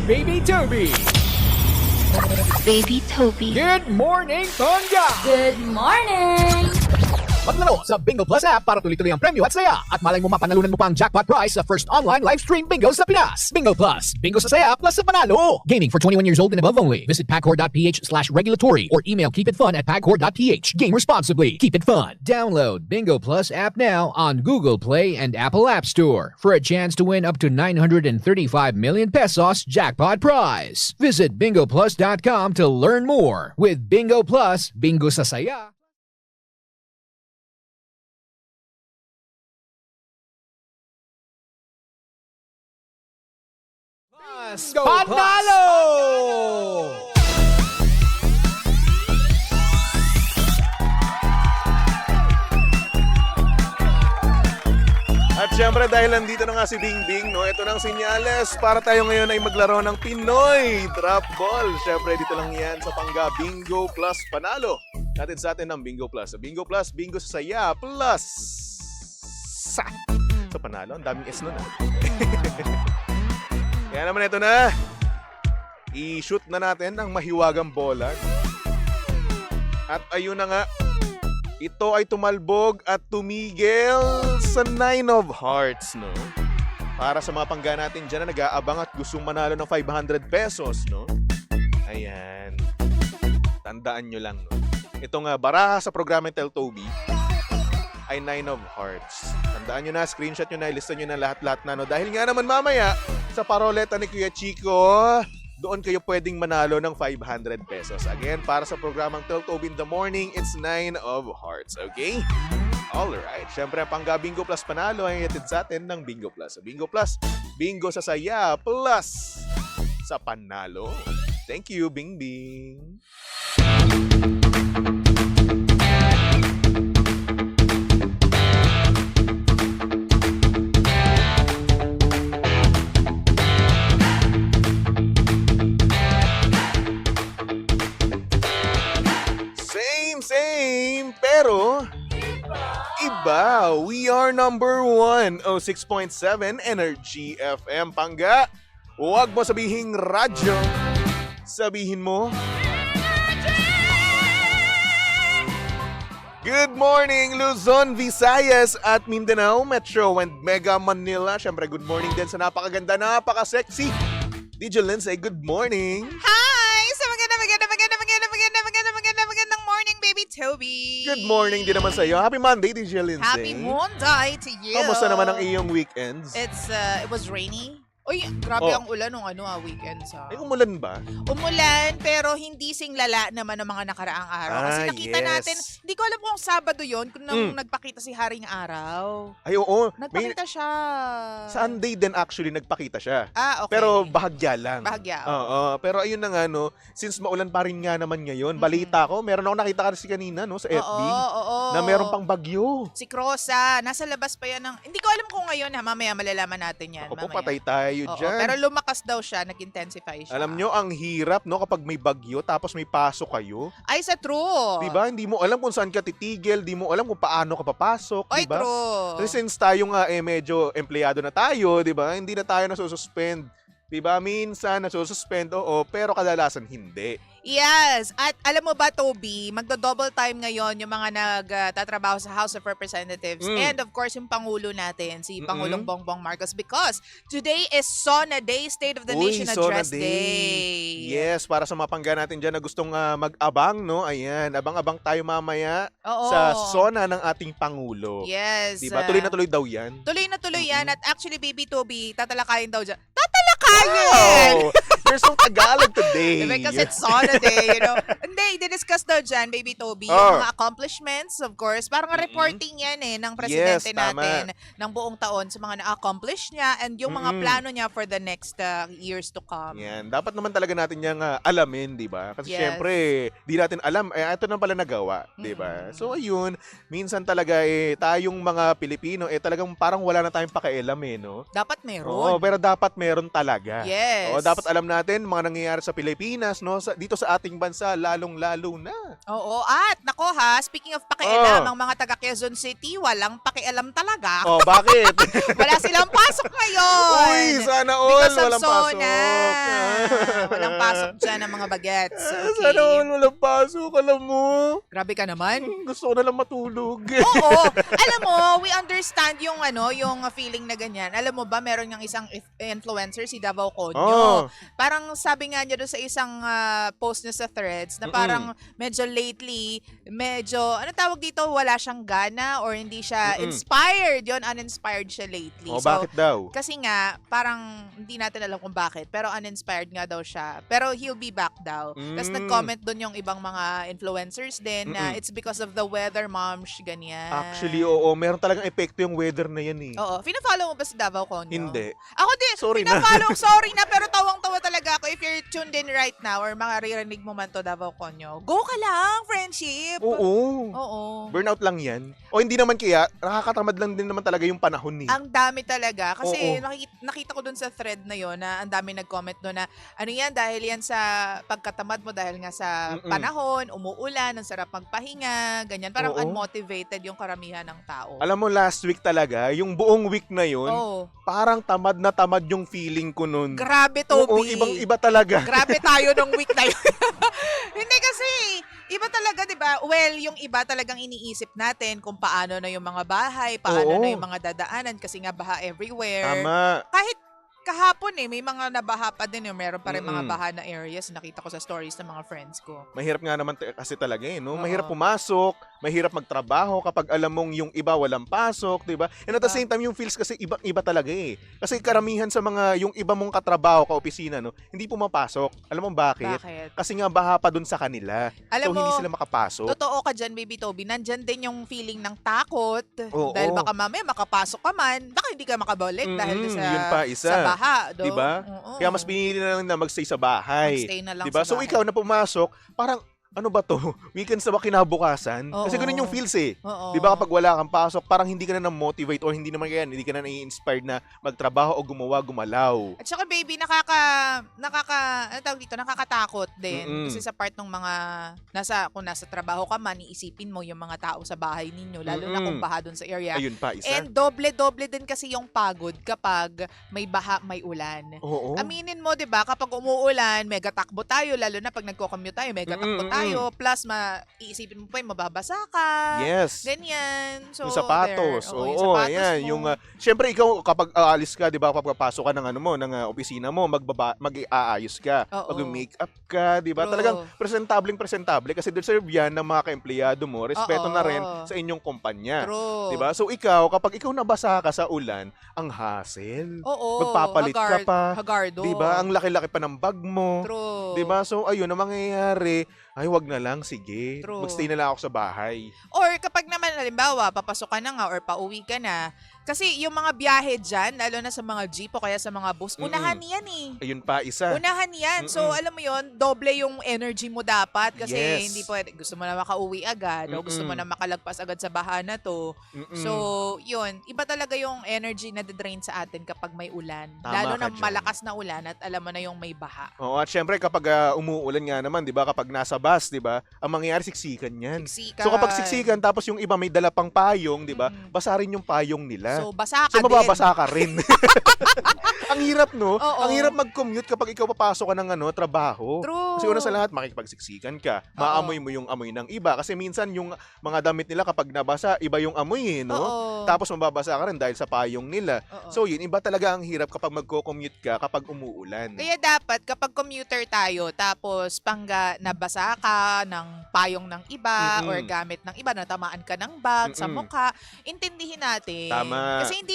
Baby Toby. Baby Toby. Good morning, Tonga! Good morning! Maglaro sa Bingo Plus app para tuloy-tuloy ang premyo at saya. At malay mo mapanalunan mo pa ang jackpot prize sa first online live stream bingo sa Pinas. Bingo Plus. Bingo sa saya plus sa panalo. Gaming for 21 years old and above only. Visit pagcor.ph/regulatory or email keepitfun@pagcor.ph. Game responsibly. Keep it fun. Download Bingo Plus app now on Google Play and Apple App Store for a chance to win up to 935 million pesos jackpot prize. Visit bingoplus.com to learn more. With Bingo Plus, bingo sa saya. Panalo! At syempre dahil nandito na nga si Bingbing, no, ito ng sinyales para tayo ngayon ay maglaro ng Pinoy Drop Ball. Syempre dito lang yan sa Pangga Bingo Plus Panalo. Natin sa atin ng Bingo Plus. Sa Bingo Plus, bingo sa saya plus sa panalo. Ang daming S nun Kaya naman ito na. I-shoot na natin ang mahiwagang bola. At ayun na nga. Ito ay tumalbog at tumigil sa 9 of Hearts, no? Para sa mga pangga natin dyan na nag-aabang at gustong manalo ng 500 pesos, no? Ayan. Tandaan nyo lang, no? Itong baraha sa programa Tel Toby ay 9 of Hearts. Tandaan nyo na, screenshot nyo na, ilista nyo na lahat-lahat na, no? Dahil nga naman mamaya, sa paroleta ni Kuya Chico, doon kayo pwedeng manalo ng 500 pesos. Again, para sa programang Tel Toby in the Morning, it's 9 of Hearts, okay? Alright. Siyempre, ang Pangga Bingo Plus Panalo ay hatid sa atin ng Bingo Plus. Sa Bingo Plus, bingo sa saya plus sa panalo. Thank you, Bing Bing. Same, pero iba. We are number 1, 06.7 Energy FM. Pangga, huwag mo sabihing radyo. Sabihin mo, good morning, Luzon, Visayas at Mindanao, Metro and Mega Manila. Siyempre, good morning din sa napakaganda, napaka-sexy DJ Lindsay, good morning. Hi! So magandang morning, baby Toby. Good morning din naman sa iyo. Happy Monday, DJ Lindsay. Happy Monday to you. Kamusta naman ang iyong weekends? It was rainy. Uy, grabe ang ulan nung weekend sa. Ay, umulan ba? Umulan, pero hindi singlala naman ng mga nakaraang araw. Kasi nakita natin, hindi ko alam kung Sabado yon nung nagpakita si Haring Araw. Ay, oo. Nagpakita siya. Sunday din actually nagpakita siya. Okay. Pero bahagya lang. Bahagya. Oo. Pero ayun na nga, no, since maulan pa rin nga naman ngayon, balita ko, meron ako nakita kasi kanina, no, sa FB, Oo. na meron pang bagyo. Si Crosa, nasa labas pa yan ng, hindi ko alam kung ngayon mamaya malalaman natin yan. Ako po, mamaya. patay tayo dyan. Pero lumakas daw siya, nag-intensify siya. Alam nyo, ang hirap, no, kapag may bagyo, tapos may pasok kayo. Ay, sa true. Diba? Hindi mo alam kung saan ka titigil, di mo alam kung paano ka papasok, Ay, diba? true. Kasi since tayo nga medyo empleyado na tayo, 'di ba? Hindi na tayo nasususpend. 'Di ba? Minsan nasususpend, oo, pero kadalasan hindi. Yes. At alam mo ba, Toby, magdo-double time ngayon yung mga nagtatrabaho sa House of Representatives and of course yung Pangulo natin, si Pangulong Bongbong Marcos, because today is SONA Day, State of the Nation SONA Address Day. Yes, para sa mga pangga natin dyan na gustong mag-abang, no? Ayan, abang-abang tayo mamaya Oo. sa SONA ng ating Pangulo. Yes. 'Di ba? Tuloy na tuloy daw 'yan. Tuloy na tuloy yan. At actually, baby Toby, tatalakayin daw dyan. Tatalakayin! Wow! You're so Tagalog today. Diba? Kasi it's SONA Day, you know. Hindi, i-discuss daw dyan, baby Toby, yung mga accomplishments, of course. Parang reporting yan ng presidente natin ng buong taon sa mga na-accomplish niya and yung mga plano niya for the next years to come. Yan. Dapat naman talaga natin yung alamin, di ba? Kasi syempre, di natin alam, ito na pala nagawa, di ba? So, ayun, minsan talaga tayong mga Pilipino, talagang parang wala na tayong pakialam, no? Dapat meron. Oo, pero dapat meron talaga. Yes. Oo, dapat alam natin mga nangyayari sa Pilipinas. Pilipinas, no? Dito sa ating bansa, lalong-lalo na. Oo. At, nako ha, speaking of pakialam, ang mga taga Quezon City, walang pakialam talaga. Oh, bakit? Wala silang pasok ngayon. Uy, sana all Because of walang pasok. Sona. Walang pasok dyan ang mga bagets. Okay. Sana all walang pasok, alam mo. Grabe ka naman. Gusto ko na lang matulog. Oo. Alam mo, we understand yung yung feeling na ganyan. Alam mo ba, meron yung isang influencer, si Davao Conyo. Parang sabi nga niya doon sa isang post niya sa Threads na parang medyo lately, ano tawag dito, wala siyang gana or hindi siya inspired. Yun, uninspired siya lately. Oh, bakit daw? Kasi nga, parang hindi natin alam kung bakit, pero uninspired nga daw siya. Pero he'll be back daw. Tapos nag-comment doon yung ibang mga influencers din na it's because of the weather, moms, ganyan. Actually, oo. Meron talagang epekto yung weather na yan eh. Oo. Fina-follow mo ba si Davao Conyo? Hindi. Ako din. Sorry na. Fina-follow. Sorry na, pero tawang-tawa talaga ako. If you're tuned in right now or maririnig mo man to Davao Conyo, go ka lang, friendship. Oo. Oo. Burnout lang yan. O hindi naman kaya, nakakatamad lang din naman talaga yung panahon eh. Ang dami talaga. Kasi Oo. nakita ko dun sa thread na yon na ang dami nag-comment doon na ano yan, dahil yan sa pagkatamad mo, dahil nga sa panahon, umuulan, ang sarap magpahinga, ganyan. Parang Oo. unmotivated yung karamihan ng tao. Alam mo, last week talaga, yung buong week na yun, Oo. parang tamad na tamad yung feeling ko nun. Grabe, Oo, Toby. ibang-iba talaga. Grabe tayo nung week na yun. Hindi kasi, iba talaga, di ba? Well, yung iba talagang iniisip natin kung paano na yung mga bahay, paano Oo. na yung mga dadaanan kasi nga baha everywhere. Tama. Kahit kahapon may mga nabaha pa din. Meron pa rin mga Mm-mm. baha na areas. Nakita ko sa stories ng mga friends ko. Mahirap nga naman kasi talaga eh, no? Oo. Mahirap pumasok, mahirap magtrabaho kapag alam mong yung iba walang pasok, 'di ba? And at the Diba? same time yung feels kasi iba talaga eh. Kasi karamihan sa mga yung iba mong katrabaho, kaopisina, no, hindi pumapasok. Alam mo bakit? Bakit? Kasi nga baha pa dun sa kanila. Alam So hindi mo, sila makapasok. totoo ka dyan, Baby Toby. Nandyan din yung feeling ng takot. Oo. Dahil baka mamaya makapasok ka man. Baka hindi ka makabalik dahil doon sa, yun pa isa. sa baha. Do? 'Di ba? Oo. Kaya mas pinili na lang na magstay sa bahay. Magstay na lang 'Di ba? sa So bahay. ikaw na pumasok, parang ano ba to? Weekends na ba kinabukasan? Kasi Oo. ganun yung feels eh. Oo. 'Di ba kapag wala kang pasok, parang hindi ka na na-motivate or hindi naman kaya hindi ka na nai-inspired na magtrabaho o gumalaw. At saka baby, ano tawag dito, nakakatakot din. Kasi sa part ng mga, kung nasa trabaho ka man, iisipin mo yung mga tao sa bahay ninyo, lalo na kung baha doon sa area. Ayun pa, isa. And doble-doble din kasi yung pagod kapag may baha, may ulan. Oo. Aminin mo, 'di ba, kapag umuulan, mega takbo tayo, lalo na pag nagko-commute tayo, mega takbo tayo. Plus, iisipin mo pa yung mababasa ka. Yes. Ganyan. So, Yung sapatos. there. Oo, Oo, yung sapatos ayan. mo. Yung, syempre ikaw, kapag aalis ka, di ba, kapag papasok ka ng, opisina mo, mag-aayos ka. Oo. Mag-makeup ka, di ba? True. Talagang presentable kasi deserve yan ng mga ka-empleyado mo. Respeto Oo. na rin sa inyong kumpanya. True. Di ba? So kapag ikaw nabasa ka sa ulan, ang hassle. Oo. Magpapalit ka pa. Hagardo. Di ba? Ang laki-laki pa ng bag mo. True. Di ba? So ayun, ang mangyayari, ay wag na lang, sige. True. Magstay na lang ako sa bahay. Or kapag naman, halimbawa, papasok ka na nga or pauwi ka na, kasi yung mga biyahe dyan, lalo na sa mga jeep o kaya sa mga bus, unahan yan eh. Ayun pa, isa. Unahan yan. So, alam mo yon, doble yung energy mo dapat kasi Yes. hindi pwede. Gusto mo na makauwi agad o gusto mo na makalagpas agad sa baha na to. So, yun. Iba talaga yung energy na drain sa atin kapag may ulan. Tama Lalo ka dyan. malakas na ulan at alam mo na yung may baha. Oo, at syempre kapag umuulan nga naman, 'di ba, kapag nasa bus, 'di ba, ang mangyayari siksikan 'yan. Siksikan. So kapag siksikan tapos yung iba may dala pang payong, 'di ba? Basa rin yung payong nila. So, basa ka So din. mababasa ka rin. Ang hirap, no? Oo. Ang hirap mag-commute kapag ikaw papasok ka ng trabaho. True. Kasi una sa lahat, makikipagsiksikan ka. Maamoy mo yung amoy ng iba. Kasi minsan yung mga damit nila kapag nabasa, iba yung amoy, no? Oo. Tapos mababasa ka rin dahil sa payong nila. Oo. So yun, iba talaga ang hirap kapag magko-commute ka kapag umuulan. Kaya dapat kapag commuter tayo tapos nabasa ka ng payong ng iba or gamit ng iba, natamaan ka ng bag sa mukha, intindihin natin. Tama. Kasi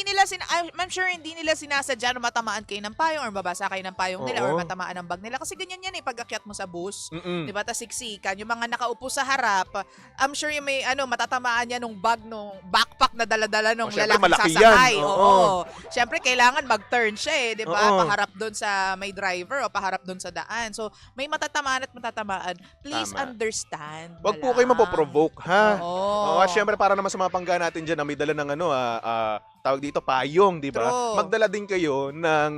I'm sure hindi nila sinasadya na matamaan kayo ng payong or mabasa kayo ng payong nila or Oo. matamaan ng bag nila. Kasi ganyan yan pag akyat mo sa bus. Mm-mm. Diba? Tas siksikan. Yung mga nakaupo sa harap, I'm sure yung may matatamaan yan nung bag, nung backpack na dala-dala nung O, syempre, lalaking malaki sasakay. yan. Oo. Oo. Syempre, kailangan mag-turn siya di ba? Oo. Paharap doon sa may driver o paharap doon sa daan. So, may matatamaan at matatamaan. Please Tama. understand. Wag po kayo mapoprovoke, ha? Oo. Oo, at syempre para naman sa mga pangga natin dyan na may dala ng tawag dito, payong, di ba? True. Magdala din kayo ng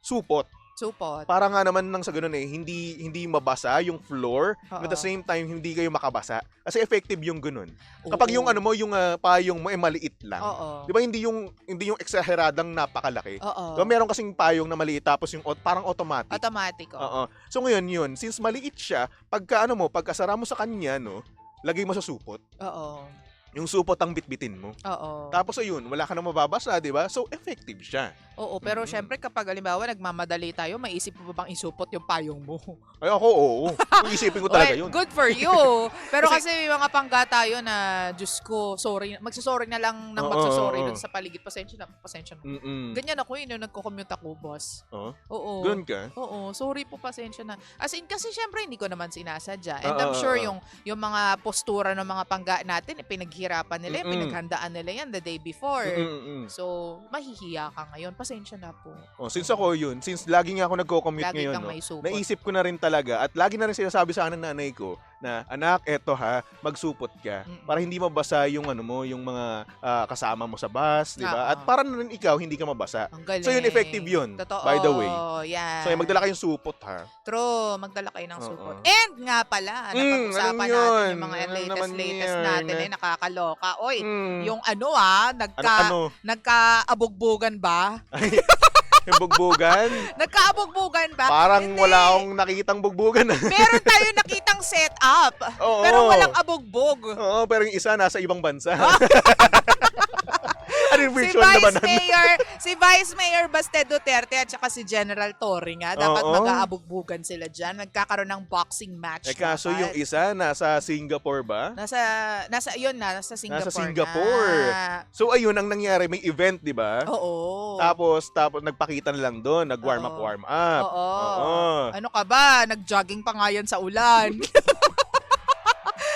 supot. Supot. Para nga naman nang sa ganun hindi mabasa yung floor, Oo. at the same time hindi kayo makabasa. Kasi effective yung ganun. Kapag Oo. yung yung payong mo maliit lang. Oo. 'Di ba hindi yung eksaheradang napakalaki. Oo. Diba meron kasing payong na maliit tapos yung parang automatic. Automatic. Oo. So ngayon yun, since maliit siya, pagkasara mo sa kanya, no, lagay mo sa supot. Oo. Yung supot ang bitbitin mo. Oo. Tapos ayun, wala ka na mababasa, 'di ba? So effective siya. Oo, pero syempre kapag halimbawa nagmamadali tayo, maisip mo ba bang isupot yung payong mo? Ay ako, oo. Kung isipin ko talaga Well, yun. good for you. Pero kasi may mga pangga tayo na, Diyos ko, sorry, magsasorry na lang ng Oo, magsasorry oo. dun sa paligid. Pasensya na. Mm-mm. Ganyan ako yun, yung nagko-commute ako, boss. Oo. Oo. Ganun ka? Oo, sorry po, pasensya na. As in, kasi syempre hindi ko naman sinasadya. And Oo, I'm sure oo. yung mga postura ng mga pangga natin, pinaghirapan nila, Mm-mm. pinaghandaan nila yan the day before. Mm-mm. So, mahihiya ka ngayon. Pasensya na po. Since ako yun, since lagi nga ako nagko-commute Lagi ngayon, kang no, may supot. naisip ko na rin talaga at lagi na rin sinasabi sa akin ng nanay ko na, anak, eto ha, magsupot ka Mm-mm. para hindi mabasa yung yung mga kasama mo sa bus, di ba? Oo. At para na rin ikaw hindi ka mabasa. Ang galing. So yun, effective yun, Totoo. by the way. Yan. So magdala kayong supot ha. True, magdala kayo ng Oo. supot. And nga pala, napag-usapan alam natin yun? yung mga Ano latest naman yan? natin nakakaloka. Oy, Mm. yung ano? nagkaabugbugan ba? Yung bugbugan? Nagkaabugbugan ba? Parang Hindi. wala akong nakikitang bugbugan. Meron tayo nakitang setup. Oo. Pero walang abugbog. Oo, pero yung isa nasa ibang bansa. Ano yung Si virtual na ba si Vice Mayor Baste Duterte at saka si General Torre nga, dapat Oo. mag-aabugbugan sila dyan. Nagkakaroon ng boxing match. Kaso yung dapat. isa nasa Singapore ba? Nasa Singapore. Singapore. Na. So ayun ang nangyari, may event, 'di ba? Oo. Tapos nagpakita na lang doon, nag-warm up, Oo. warm up. Oo. Ano ka ba? Nag-jogging pa nga yan sa ulan.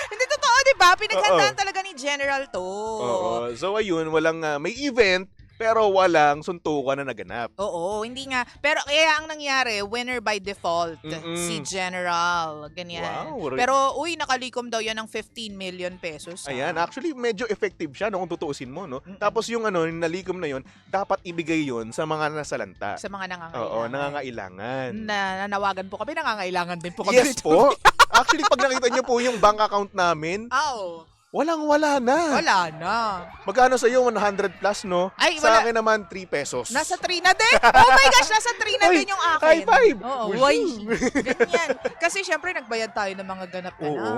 Hindi totoo, di ba? Pinaghandaan talaga ni General to. Oo. So ayun, walang may event pero walang suntukan na naganap. Oo, hindi nga. Pero kaya ang nangyari, winner by default, Mm-mm. si General. Ganyan. Wow. Pero, nakalikom daw yan ng 15 million pesos. Ayan, actually medyo effective siya no, kung tutuusin mo, no. Mm-mm. Tapos yung yung nalikom na yon, dapat ibigay yon sa mga nasalanta. Sa mga nangangailangan. Oo, nangangailangan. Nanawagan po kami, nangangailangan din po kami. Yes po. Actually, pag nakita niyo po yung bank account namin, Oh, walang-wala na. wala na. Magkano sa iyo? 100 plus, no? Ay, Sa wala. akin naman, 3 pesos. Nasa 3 na din. Oh my gosh, nasa 3 na Ay, din yung akin. high five. Oo, Woohoo. why? Ganyan. Kasi syempre nagbayad tayo ng mga ganap na. Oo.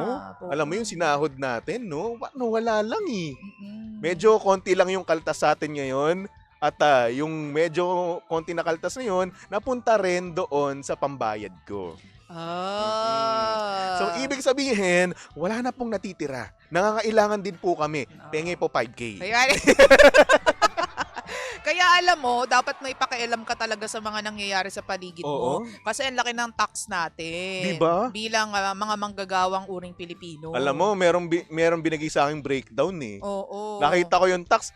Alam mo yung sinahod natin, no? Paano wala lang eh. Mm-mm. Medyo konti lang yung kaltas sa atin ngayon. At yung medyo konti na kaltas na yun, napunta rin doon sa pambayad ko. Ah. So, ibig sabihin, wala na pong natitira. Nangangailangan din po kami. Penge po 5K. Kaya, kaya alam mo, dapat may pakialam ka talaga sa mga nangyayari sa paligid Oo. mo. Kasi ang laki ng tax natin. Diba? Bilang mga manggagawang uring Pilipino. Alam mo, merong binigay sa aking breakdown eh. Oo. Nakita ko yung tax,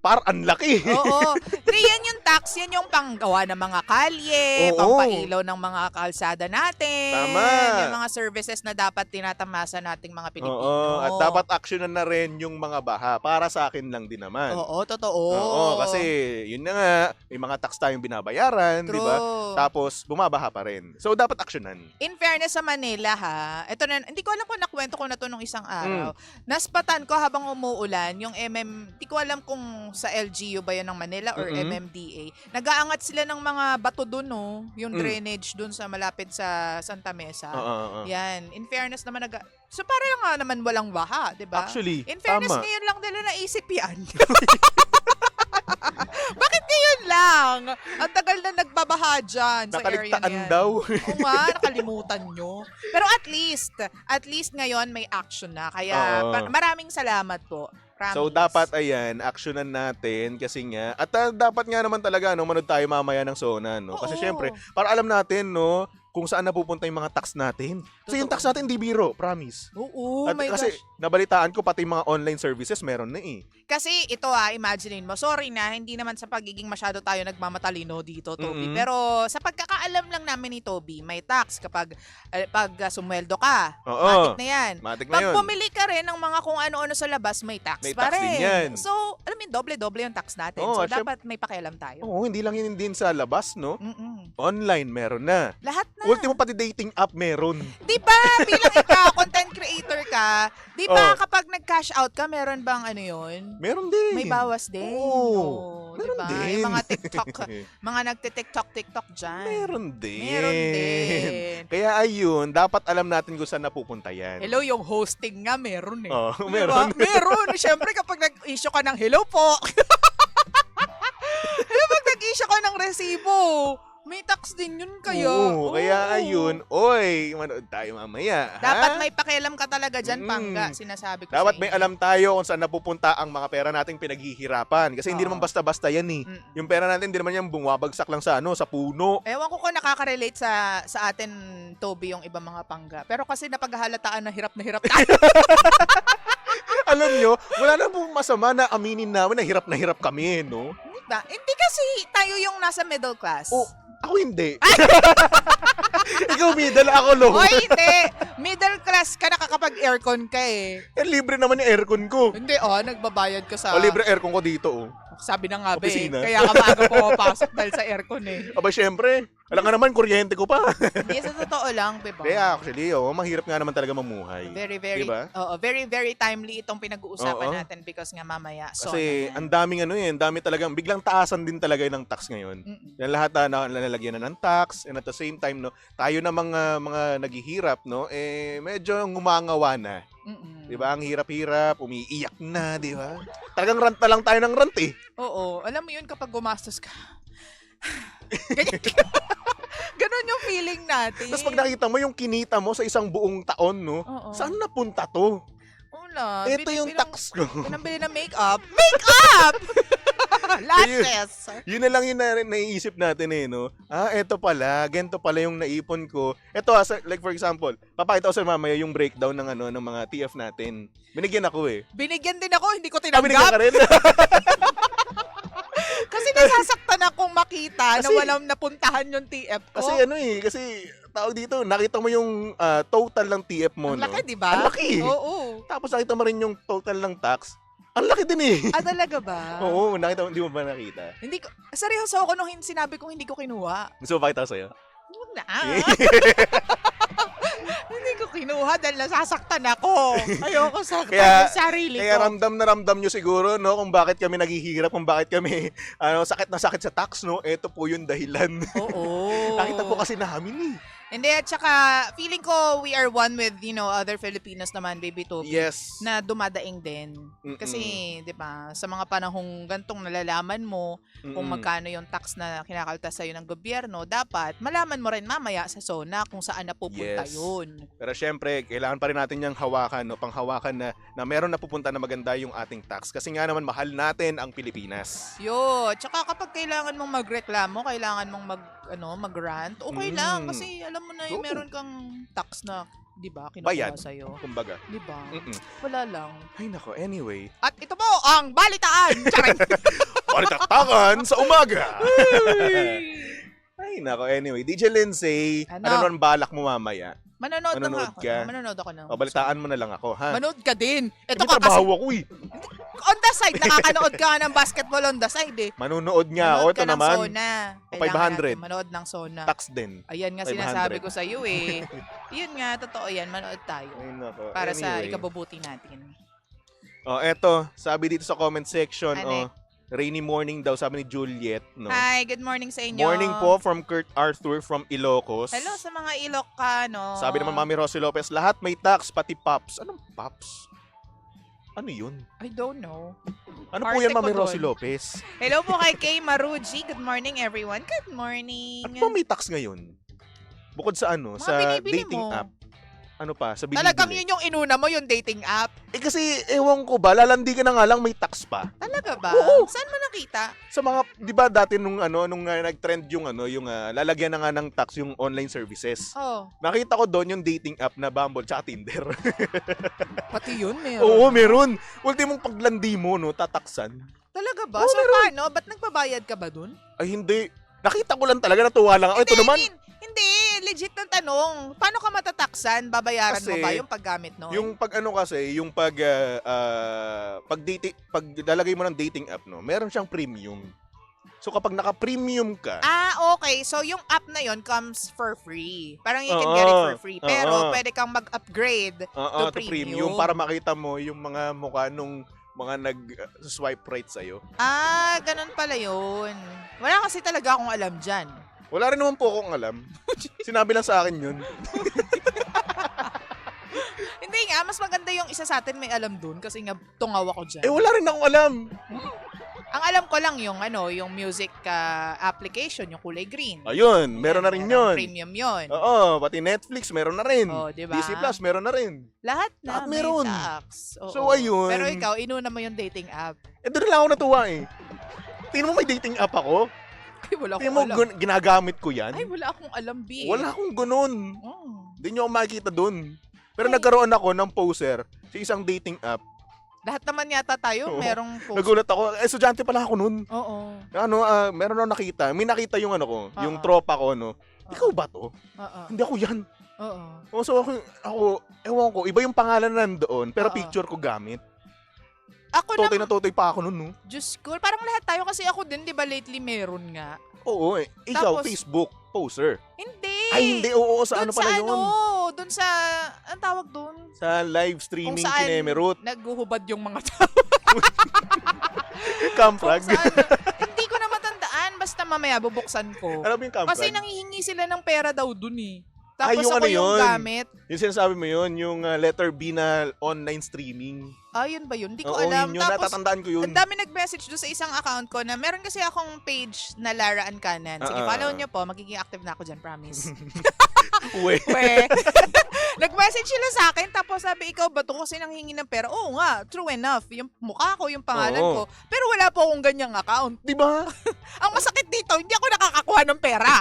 ang laki. Oo. Yan yung tax, yan yung panggawa ng mga kalye, Oo. pampailaw ng mga kalsada natin. Tama. Yung mga services na dapat tinatamasa nating mga Pilipino. Oo, at dapat aksyonan na rin yung mga baha. Para sa akin lang din naman. Oo, totoo. Oo, kasi yun na nga, may mga tax tayong binabayaran, di ba? True. Tapos bumabaha pa rin. So dapat aksyonan. In fairness sa Manila ha, ito na, hindi ko alam kung nakwento ko na to nung isang araw. Hmm. Naspatan ko habang umuulan, yung hindi ko alam kung sa LGU ba yun ng Manila or Mm-mm. MMDA. Nag-aangat sila ng mga bato dun, no? Yung Mm. drainage dun sa malapit sa Santa Mesa. Oo. Yan. In fairness naman, so parang nga naman walang baha, di ba? Actually, In fairness, tama. ngayon lang nila naisip yan. Bakit ngayon lang? Ang tagal na nagbabaha dyan sa area na Nakaligtaan yan. daw. Oo nga, nakalimutan nyo. Pero at least ngayon may action na. Kaya Oo. maraming salamat po. Promise. So dapat ayan, aksyonan natin kasi nga at dapat nga naman talaga manood tayo mamaya ng SONA, no. Kasi Oo. syempre, para alam natin, no, kung saan napupunta yung mga tax natin. Kasi yung tax natin, di biro, promise. Oo, At my kasi gosh. nabalitaan ko pati mga online services meron na eh. Kasi ito imaginein mo, sorry na, hindi naman sa pagiging masyado tayo nagmamatalino dito, Toby. Mm-mm. Pero sa pagkakaalam lang namin ni Toby, may tax kapag sumweldo ka. Oo. Matik na yan. Matik na Pag yun. bumili ka rin ng mga kung ano-ano sa labas, may tax May pa tax rin. din yan. So, alam mo, doble-doble yung tax natin. Oo, so, syem- dapat may pakialam tayo. Oo, hindi lang yun din sa labas, no? Mm-mm. Online meron na. Lahat na. Ultimo pati dating app meron. Di ba, bilang ikaw, content creator ka, di ba Oh. kapag nag-cash out ka, meron bang ano yun? Meron din. May bawas din. Oo. Di Meron ba? din. Yung mga TikTok, mga nagte-TikTok dyan. Meron din. Meron din. Kaya ayun, dapat alam natin kung saan napupunta yan. Hello, yung hosting nga meron eh. Oh, Di ba? meron. Meron. Siyempre, kapag nag-issue ka ng hello po, kapag nag-issue ka ng resibo, may tax din yun kaya. Oo, kaya ayun, oy, manood tayo mamaya. Dapat ha? may pakialam ka talaga dyan, Mm. Pangga. Sinasabi ko Dapat sa may inyo. alam tayo kung saan napupunta ang mga pera nating pinaghihirapan. Kasi hindi Oo. naman basta-basta yan eh. Mm. Yung pera natin, hindi naman yan bumabagsak lang sa sa puno. Ewan ko kung nakaka-relate sa atin, Toby, yung ibang mga Pangga. Pero kasi napaghahalataan na hirap tayo. Alam nyo, wala na pong masama na aminin namin na hirap kami, no? Diba? Hindi kasi tayo yung nasa middle class. Oh, ako hindi. Ikaw middle, ako low. Oy, hindi. Middle class ka, nakakapag-aircon ka eh. Eh, libre naman yung aircon ko. Hindi, nagbabayad ka sa... O, libre aircon ko dito, oh. Sabi na nga ba eh. Opisina. Kaya ka maaga pumapasok dahil sa aircon eh. Aba, syempre. Alam nga naman, kuryente ko pa. Hindi, sa totoo lang, diba? Kaya actually, mahirap nga naman talaga mamuhay. Very, very, Diba? very, very timely itong pinag-uusapan Oo. natin because nga mamaya. So, Kasi ang daming ang dami talagang, biglang taasan din talaga ng tax ngayon. Yan lahat na nalalagyan na ng tax, and at the same time, no, tayo na mga naghihirap, no, medyo ngumangawa na. Di ba? Ang hirap-hirap, umiiyak na, di ba? Talagang rant na lang tayo ng rant eh. Oo. Alam mo yun kapag gumastos ka. Ganyan. Ganon yung feeling natin. Tapos pag nakita mo yung kinita mo sa isang buong taon, no, Oo. saan napunta to? Wala. Ito yung tax ko. Pinambili na makeup. Makeup! Lashes! Yun na lang yung naiisip natin eh, no? Eto pala, ganito pala yung naipon ko. Eto, like for example, papakita ko sa mamaya yung breakdown ng ng mga TF natin. Binigyan ako eh. Binigyan din ako, hindi ko Binigyan tinanggap. ka rin? Kasi nasasaktan akong makita na Kasi- walang napuntahan yung TF ko. kasi tawag dito, nakita mo yung total ng TF mo, Ang no? laki, di ba? Ang laki. Oo. Tapos nakita mo rin yung total ng tax. Ang laki din eh. Talaga ba? Oo, hindi mo ba nakita? Hindi ko, seryoso ako nung sinabi kong hindi ko kinuha. Gusto mo pakita ko sa'yo? Huwag na. Hindi ko kinuha dahil nasasaktan ako. Ayoko saktan Kaya- yung sarili Kaya ko. ramdam na ramdam nyo siguro, no, kung bakit kami naghihirap, kung bakit kami sakit na sakit sa tax, no? Ito po yung dahilan. Oo. Nakita po kasi namin eh. Hindi, at saka feeling ko we are one with, other Filipinos naman, baby Toby. Yes. Na dumadaing din. Mm-mm. Kasi, di ba, sa mga panahong gantong nalalaman mo kung Mm-mm. magkano yung tax na kinakaltas sa'yo ng gobyerno, dapat malaman mo rin mamaya sa SONA kung saan napupunta Yes. yun. Pero syempre, kailangan pa rin natin yung hawakan, no, panghawakan na meron napupunta na maganda yung ating tax. Kasi nga naman, mahal natin ang Pilipinas. Yo, tsaka kapag kailangan mong magreklamo, kailangan mong mag-rant, okay lang kasi alam mo na Oo. meron kang tax na, 'di ba, Bayad. kinukuha sa iyo. Kumbaga. 'Di ba? Mm-mm. Wala lang. Ay nako, anyway. At ito po ang balitaan. Charing! Palitaktakan sa umaga! Ay nako, anyway. DJ Lindsay, Ano? ano naman balak mo mamaya? Manonood Manonood ako. ka? Manonood ako ng. Pabalitaan mo na lang ako, ha? Manood ka din. Ito May ka kasi trabaho ako eh. on the side, nakakanood ka nga ng basketball on the side eh. Manunood nga ako. Manood Ito ka ng naman, Sona. O, Kailangan 500. natin manood ng Sona. tax din. Ayan nga 500. sinasabi ko sa iyo eh. Yun nga, totoo yan. Manood tayo. Ay nako. Para sa Anyway. ikabubuti natin. Eto, sabi dito sa comment section, Ano? rainy morning daw, sabi ni Juliet, no? Hi, good morning sa inyo. Morning po from Kurt Arthur from Ilocos. Hello sa mga Ilocano. Sabi naman Mami Rosie Lopez, lahat may tax, pati Pops. Anong Pops? Ano yun? I don't know. Ano po Arte yan, ko Mami dun. Rosie Lopez? Hello po kay Kay Maruji. Good morning, everyone. Good morning. Ano po may tax ngayon? Bukod sa Mga sa binibili dating mo. app. Ano pa? Sa binibili. Talagang yun yung inuna mo, yung dating app. Eh kasi, ewan ko ba, lalandi ka na nga lang may tax pa. Talaga ba? Oo. Saan mo nakita? Sa mga, di ba dati nung nag-trend yung lalagyan na nga ng tax yung online services. Oh, Nakita ko doon yung dating app na Bumble tsaka Tinder. pati yun meron. Oo, meron. Ultimong paglandi mo, no, tataksan. Talaga ba? Oo, So meron. paano? Ba't nagbabayad ka ba dun? Ay, hindi. Nakita ko lang talaga, natuwa lang ako. Ito naman, Hindi, legit ng tanong. Paano ka matataksan? Babayaran mo Kasi, ba yung paggamit no? yung pag lalagay mo ng dating app, no, meron siyang premium. So kapag naka-premium ka, Okay. So, yung app na yon comes for free. Parang you can get it for free. Pero, pwede kang mag-upgrade to premium. para makita mo yung mga mukha nung mga nag-swipe right sa'yo. Ganun pala yun. Wala kasi talaga akong alam dyan. Wala rin naman po akong alam. Sinabi lang sa akin yun. Hindi nga, mas maganda yung isa sa atin may alam dun kasi nga tungaw ako dyan. Wala rin akong alam. Ang alam ko lang yung music application, yung kulay green. Ayun, meron na rin yun. Premium yun. Oo, pati Netflix meron na rin. Diba? Disney Plus meron na rin. Lahat na Lahat may meron. tax. Oo. So, ayun. Pero ikaw, inuna mo yung dating app. Doon lang ako natuwa eh. Tingnan mo may dating app ako. Ay, wala Tingnan akong mo alam. ginagamit ko yan. Ay, wala akong alam, B. Wala akong ganun. Oh. Hindi nyo ako makikita dun. Pero Ay. nagkaroon ako ng poser sa isang dating app. Lahat naman yata tayo, Oo. merong post. Nagulat ako. Estudyante pala ako nun. Oo. Meron ako nakita. May nakita yung yung Oo. tropa ko, no. Ikaw ba to? Oo. Hindi ako yan. Oo. So ako, ewan ko, iba yung pangalan nandoon, pero Oo. picture ko gamit. Ako Totoy na, na totoy pa ako nun, no. Diyos ko, parang lahat tayo kasi ako din, di ba lately meron nga? Oo, eh. Ikaw, Tapos- Facebook, poser. Hindi. Ay, hindi, oo, sa Doon ano pala sa yun? doon sa, ang tawag doon? Sa live streaming Kung saan kinemerot. naghuhubad yung mga tao. Camfrag. Kung saan, hindi ko na matandaan, basta mamaya bubuksan ko. Alam mo yung camfrag? Kasi nanghihingi sila ng pera daw dun eh. Tapos yung ako ano yung yun? gamit. Yung sinasabi mo yun, yung letter B na online streaming. Yun ba yun? Hindi ko Oo, alam. yun, Tapos, natatandaan ko yun. ang dami nag-message doon sa isang account ko na meron kasi akong page na Lara Ancanan. Sige, follow nyo po. Magiging active na ako dyan, promise. Uwe. We. Nag-message sila sa akin, tapos sabi, ikaw ba to? Kasi nanghingi ng pera. Oo nga, true enough. Yung mukha ko, yung pangalan Oo. ko. Pero wala po akong ganyang account. Di ba? Ang masakit dito, hindi ako nakakakuha ng pera.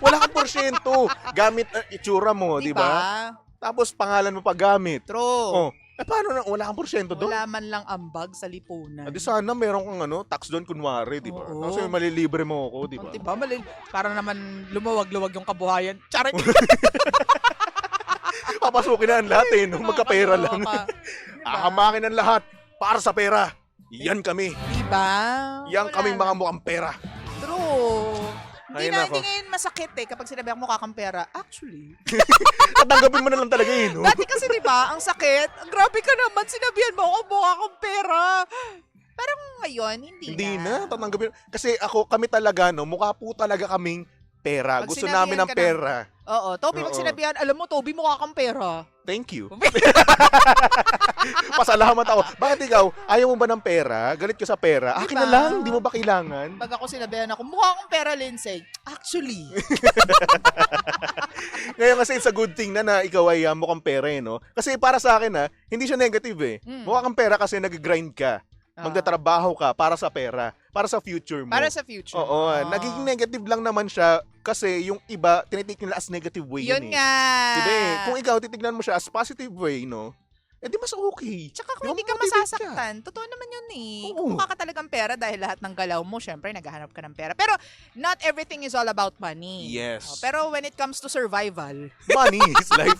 Wala kang porsyento. Gamit itsura mo, di ba? Tapos pangalan mo pa gamit. True. Oh. Paano na? Wala kang porsyento doon? Wala man lang ambag sa lipunan. Di sana meron kang tax doon kunwari, di ba? Oo. Kasi malilibre mo ako, di ba? Diba? Para naman lumawag-luwag yung kabuhayan. Charot! Papasukin na ang lahat eh, no? Magkapera lang. Diba? Akamakin ang lahat para sa pera. Yan kami. Diba? Yan Wala kaming na. mga mukhang pera. True. Ay, Hindi nako. ngayon masakit eh kapag sinabi ang mukha kang pera. Actually. Tatanggapin mo na lang talaga yun, no? Dati kasi diba, ang sakit. Grabe ka naman, sinabihan mo ako mukha kang pera. Parang ngayon, Hindi na, tatanggapin. Kasi kami talaga, no, mukha po talaga kaming pera. Pag Gusto sinabihan namin ng ka ng- pera. Oo, Toby, pag Oo. sinabihan, alam mo, Toby, mukha kang pera. Thank you. Pasalamat ako. Bakit ikaw, ayaw mo ba ng pera? Galit ka sa pera? Akin na Diba? lang, di mo ba kailangan? Pag ako sinabihan ako, mukha kang pera, Lindsay. Actually. Ngayon kasi it's a good thing na ikaw ay mukhang pera eh, no? Kasi para sa akin hindi siya negative eh. Mm. Mukha kang pera kasi nag-grind ka. Magtatrabaho ka para sa pera, para sa future mo. Para sa future. Oo, nagiging negative lang naman siya kasi yung iba tinitake nila as negative way Yun yun eh. nga. Diba eh? Kung ikaw titignan mo siya as positive way, no? Di mas okay. Tsaka kung Di ba, hindi ka motivate masasaktan, totoo naman yun eh. Oo. Kung mukha ka talagang pera dahil lahat ng galaw mo, syempre, naghahanap ka ng pera. Pero, not everything is all about money. Yes. Pero when it comes to survival, Money is life.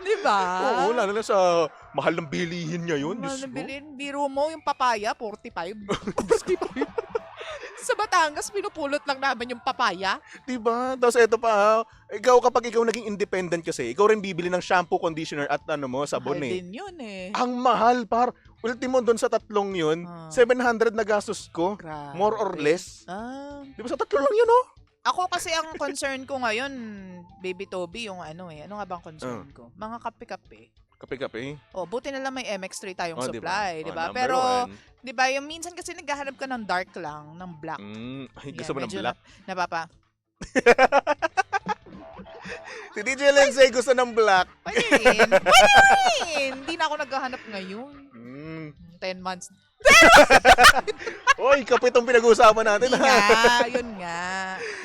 di ba? Oo, lalo na sa mahal ng bilihin niya yun. Diyos Mahal na ko. bilhin. Biro mo, yung papaya, 45. 45. Sa Batangas, pinupulot lang namin yung papaya. Diba? Tapos eto pa, kapag ikaw naging independent kasi, ikaw rin bibili ng shampoo, conditioner at sabon Mahal eh. din yun eh. Ang mahal, ultimo doon sa tatlong yun, Ah. 700 na gastos ko. Grabe. More or less. Ah. Di ba sa tatlo lang yun, oh? Ako kasi ang concern ko ngayon, Baby Toby, yung ano nga bang concern ko? Mga kape-kape. Kape-kape. Buti na lang may MX3 tayong Oh, supply, di ba? number Pero, one. di ba, yung minsan kasi naghahanap ka ng dark lang, ng black. Ay, Yan, gusto mo ng medyo black? Napapa. Si DJ Lindsay gusto ng black. Pwede rin. Pwede rin. Hindi na ako naghahanap ngayon. 10 months. Oy, kapit ang pinag-uusapan natin. Hindi nga, yun nga.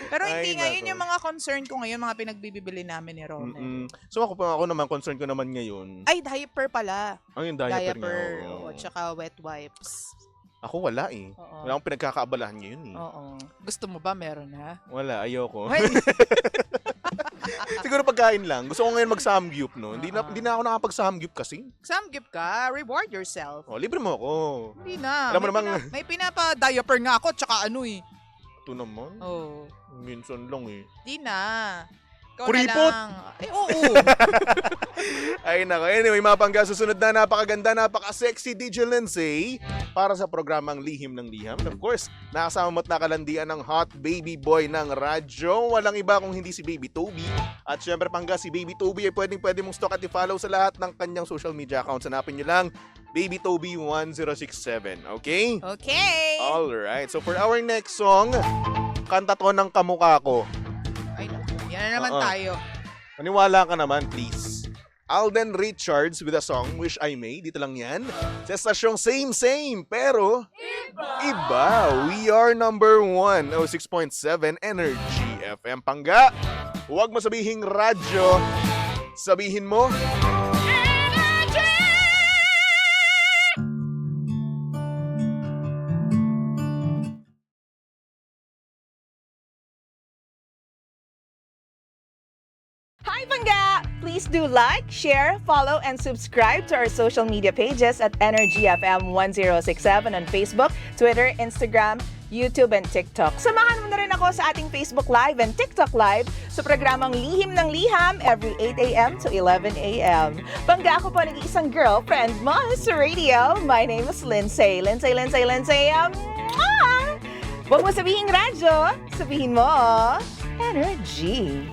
Pero Ay, hindi nga, yun nako. yung mga concern ko ngayon, mga pinagbibili namin ni Romel. So ako naman, concern ko naman ngayon. Ay, diaper pala. Ang yung diaper nga. Oo, tsaka wet wipes. Ako wala eh. Oo. Wala akong pinagkakaabalahan ngayon eh. Oo. Gusto mo ba meron na? Wala, ayoko. Ay, Siguro pagkain lang. Gusto ko ngayon mag-samgyup, no? Hindi na ako nakapag-samgyup kasi. samgyup ka, reward yourself. Oh, libre mo ako. Hindi na. Alam mo namang- May pinapa-diaper nga ako, tsaka ano eh. Ito naman. Oo. Minsan lang eh. Di na. Ikaw Kuripot! na lang. Ay, oo. Ay nako. Anyway, mga pangga, susunod na napakaganda, napaka-sexy DJ Lindsay para sa programang Lihim ng Liham. And of course, nakasama mo't nakalandian ng hot baby boy ng radyo. Walang iba kung hindi si Baby Toby. At syempre pangga, si Baby Toby ay pwede mong stalk at i-follow sa lahat ng kanyang social media accounts. Hanapin nyo lang, Baby Toby 1067. Okay? Okay. Alright. So for our next song, kanta to ng kamukha ko. Ay, naku. Yan na naman Oo. tayo. Maniwala ka naman, please. Alden Richards with a song, Wish I May. Dito lang yan. Sa estasyong same, pero iba. We are number 1, 06.7 Energy FM. Pangga, huwag mo sabihing radyo. Sabihin mo, Hi, Bangga! Please do like, share, follow, and subscribe to our social media pages at Energy FM 1067 on Facebook, Twitter, Instagram, YouTube, and TikTok. Samahan mo na rin ako sa ating Facebook Live and TikTok Live sa programang Lihim ng Liham every 8 a.m. to 11 a.m. Bangga, ako po nag-iisang girlfriend mo sa radio. My name is Lindsay. Mwah! Huwag mo sabihin radyo, sabihin mo, Energy.